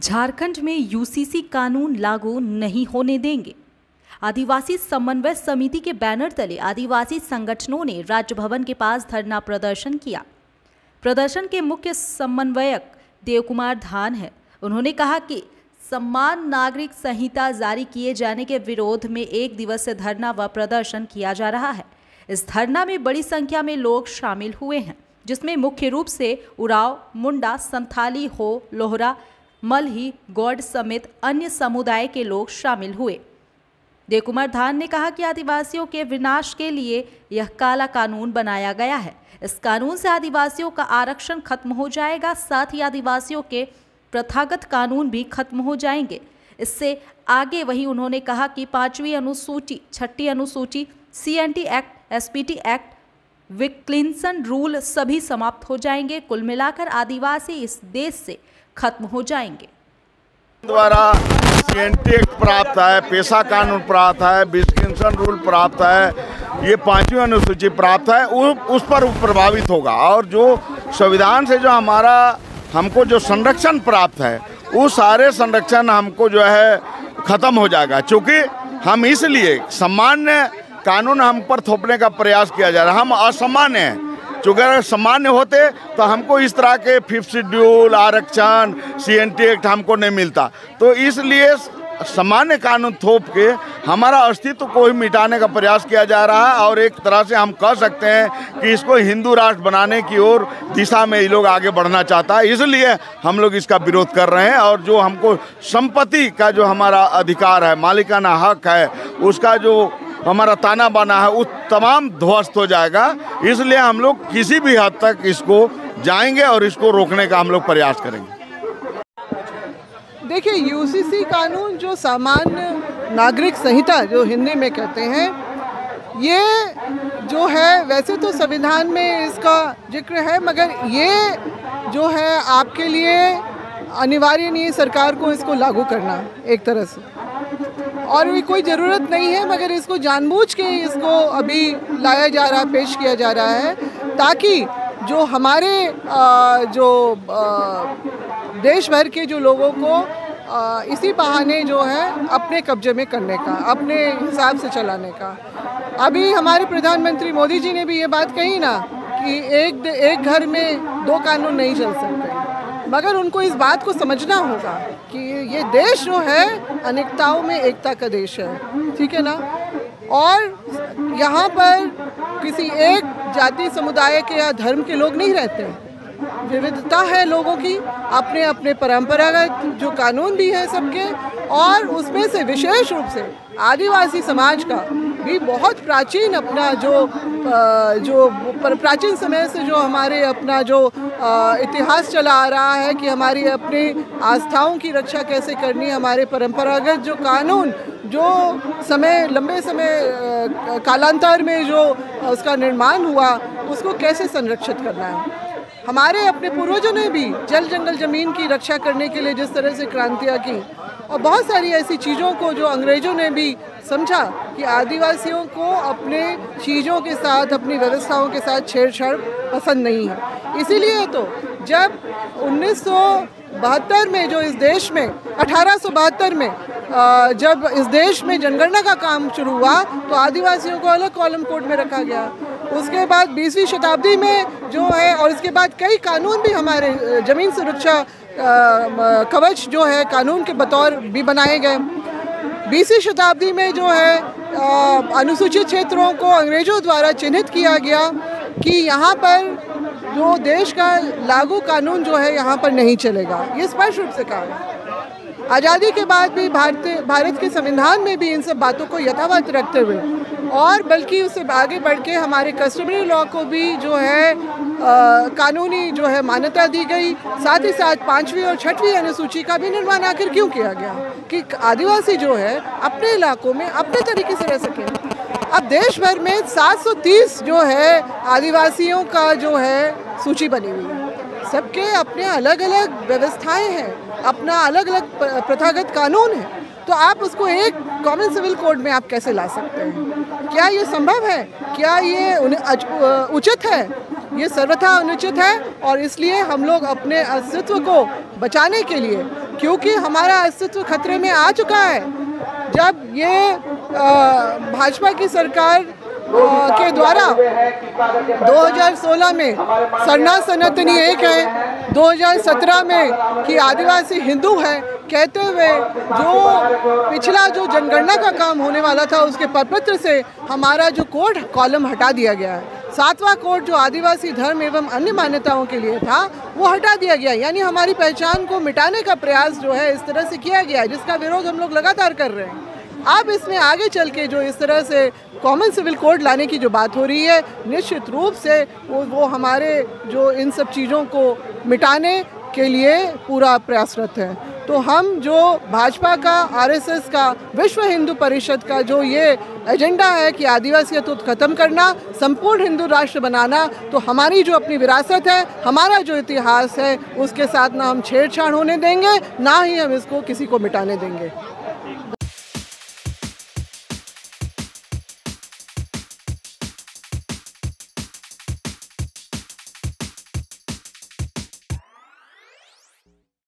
झारखंड में यूसीसी कानून लागू नहीं होने देंगे। आदिवासी समन्वय समिति के बैनर तले आदिवासी संगठनों ने राजभवन के पास धरना प्रदर्शन किया। प्रदर्शन के मुख्य समन्वयक देवकुमार धान है। उन्होंने कहा कि समान नागरिक संहिता जारी किए जाने के विरोध में 1 दिवसीय धरना व प्रदर्शन किया जा रहा है। इस धरना में बड़ी संख्या में लोग शामिल हुए हैं, जिसमें मुख्य रूप से उराव, मुंडा, संथाली, हो, लोहरा, मल्ही, गौड़ समेत अन्य समुदाय के लोग शामिल हुए। देवकुमार धान ने कहा कि आदिवासियों के विनाश के लिए यह काला कानून बनाया गया है। इस कानून से आदिवासियों का आरक्षण खत्म हो जाएगा, साथ ही आदिवासियों के प्रथागत कानून भी खत्म हो जाएंगे। इससे आगे वही उन्होंने कहा कि 5वीं अनुसूची, 6ठी अनुसूची, CNT act, SPT act, Wilkinson rule सभी समाप्त हो जाएंगे। कुल मिलाकर आदिवासी इस देश से खत्म हो जाएंगे। द्वारा CNT एक्ट प्राप्त है, पेशा कानून प्राप्त है, विक्लिंसन रूल प्राप्त है, ये 5वीं अनुसूची प्राप्त है, उस पर प्रभावित होगा। और जो संविधान से जो हमको जो संरक्षण प्राप्त है, वो सारे संरक्षण हमको जो है खत्म हो जाएगा। चूँकि हम इसलिए सामान्य कानून हम पर थोपने का प्रयास किया जा रहा है। हम असामान्य हैं। चूँकि अगर सामान्य होते तो हमको इस तरह के 5th शेड्यूल, आरक्षण, CNT एक्ट हमको नहीं मिलता। तो इसलिए सामान्य कानून थोप के हमारा अस्तित्व को ही मिटाने का प्रयास किया जा रहा है। और एक तरह से हम कह सकते हैं कि इसको हिंदू राष्ट्र बनाने की ओर दिशा में ये लोग आगे बढ़ना चाहता है। इसलिए हम लोग इसका विरोध कर रहे हैं। और जो हमको संपत्ति का जो हमारा अधिकार है, मालिकाना हक है, उसका जो हमारा ताना बाना है, वो तमाम ध्वस्त हो जाएगा। इसलिए हम लोग किसी भी हद तक इसको जाएंगे और इसको रोकने का हम लोग प्रयास करेंगे। देखिए, यूसीसी कानून जो सामान्य नागरिक संहिता जो हिंदी में कहते हैं, ये जो है वैसे तो संविधान में इसका जिक्र है, मगर ये जो है आपके लिए अनिवार्य नहीं है सरकार को इसको लागू करना एक तरह से। और भी कोई ज़रूरत नहीं है, मगर इसको जानबूझ के इसको अभी लाया जा रहा है, पेश किया जा रहा है, ताकि जो हमारे देश भर के जो लोगों को इसी बहाने जो है अपने कब्जे में करने का, अपने हिसाब से चलाने का। अभी हमारे प्रधानमंत्री मोदी जी ने भी ये बात कही ना कि एक घर में 2 कानून नहीं चल सकते, मगर उनको इस बात को समझना होगा कि ये देश जो है अनेकताओं में एकता का देश है, ठीक है ना। और यहाँ पर किसी एक जाति, समुदाय के या धर्म के लोग नहीं रहते हैं। विविधता है लोगों की, अपने अपने परंपरागत जो कानून भी है सबके, और उसमें से विशेष रूप से आदिवासी समाज का भी बहुत प्राचीन अपना जो प्राचीन समय से जो हमारे अपना जो इतिहास चला आ रहा है कि हमारी अपनी आस्थाओं की रक्षा कैसे करनी, हमारे परंपरागत जो कानून जो लंबे समय कालांतर में जो उसका निर्माण हुआ, उसको कैसे संरक्षित करना है। हमारे अपने पूर्वजों ने भी जल, जंगल, ज़मीन की रक्षा करने के लिए जिस तरह से क्रांतियाँ की, और बहुत सारी ऐसी चीज़ों को जो अंग्रेज़ों ने भी समझा कि आदिवासियों को अपने चीज़ों के साथ, अपनी व्यवस्थाओं के साथ छेड़छाड़ पसंद नहीं है। इसीलिए तो जब 1972 में जो इस देश में 1872 में जब इस देश में जनगणना का काम शुरू हुआ, तो आदिवासियों को अलग कॉलम कोड में रखा गया। उसके बाद 20वीं शताब्दी में जो है, और इसके बाद कई कानून भी हमारे ज़मीन सुरक्षा कवच जो है कानून के बतौर भी बनाए गए। 20वीं शताब्दी में जो है अनुसूचित क्षेत्रों को अंग्रेज़ों द्वारा चिन्हित किया गया कि यहाँ पर जो देश का लागू कानून जो है यहाँ पर नहीं चलेगा। ये स्पष्ट रूप से कहा है। आज़ादी के बाद भी भारत के संविधान में भी इन सब बातों को यथावत रखते हुए, और बल्कि उससे आगे बढ़ के हमारे कस्टमरी लॉ को भी जो है कानूनी जो है मान्यता दी गई। साथ ही साथ 5वीं और 6वीं अनुसूची का भी निर्माण आखिर क्यों किया गया कि आदिवासी जो है अपने इलाकों में अपने तरीके से रह सके। अब देश भर में 730 जो है आदिवासियों का जो है सूची बनी हुई है। सबके अपने अलग अलग व्यवस्थाएं हैं, अपना अलग अलग प्रथागत कानून है। तो आप उसको एक कॉमन सिविल कोड में आप कैसे ला सकते हैं? क्या ये संभव है? क्या ये उचित है? ये सर्वथा अनुचित है और इसलिए हम लोग अपने अस्तित्व को बचाने के लिए, क्योंकि हमारा अस्तित्व खतरे में आ चुका है। जब ये भाजपा की सरकार के द्वारा 2016 में सरना सनातनी एक है, 2017 में कि आदिवासी हिंदू है कहते हुए जो पिछला जो जनगणना का काम होने वाला था उसके प्रपत्र से हमारा जो कोड कॉलम हटा दिया गया है। 7वां कोड जो आदिवासी धर्म एवं अन्य मान्यताओं के लिए था वो हटा दिया गया, यानी हमारी पहचान को मिटाने का प्रयास जो है इस तरह से किया गया है, जिसका विरोध हम लोग लगातार कर रहे हैं। अब इसमें आगे चल के जो इस तरह से कॉमन सिविल कोड लाने की जो बात हो रही है, निश्चित रूप से वो हमारे जो इन सब चीज़ों को मिटाने के लिए पूरा प्रयासरत है। तो हम जो भाजपा का, आरएसएस का, विश्व हिंदू परिषद का जो ये एजेंडा है कि आदिवासियत खत्म करना, संपूर्ण हिंदू राष्ट्र बनाना, तो हमारी जो अपनी विरासत है, हमारा जो इतिहास है, उसके साथ ना हम छेड़छाड़ होने देंगे, ना ही हम इसको किसी को मिटाने देंगे।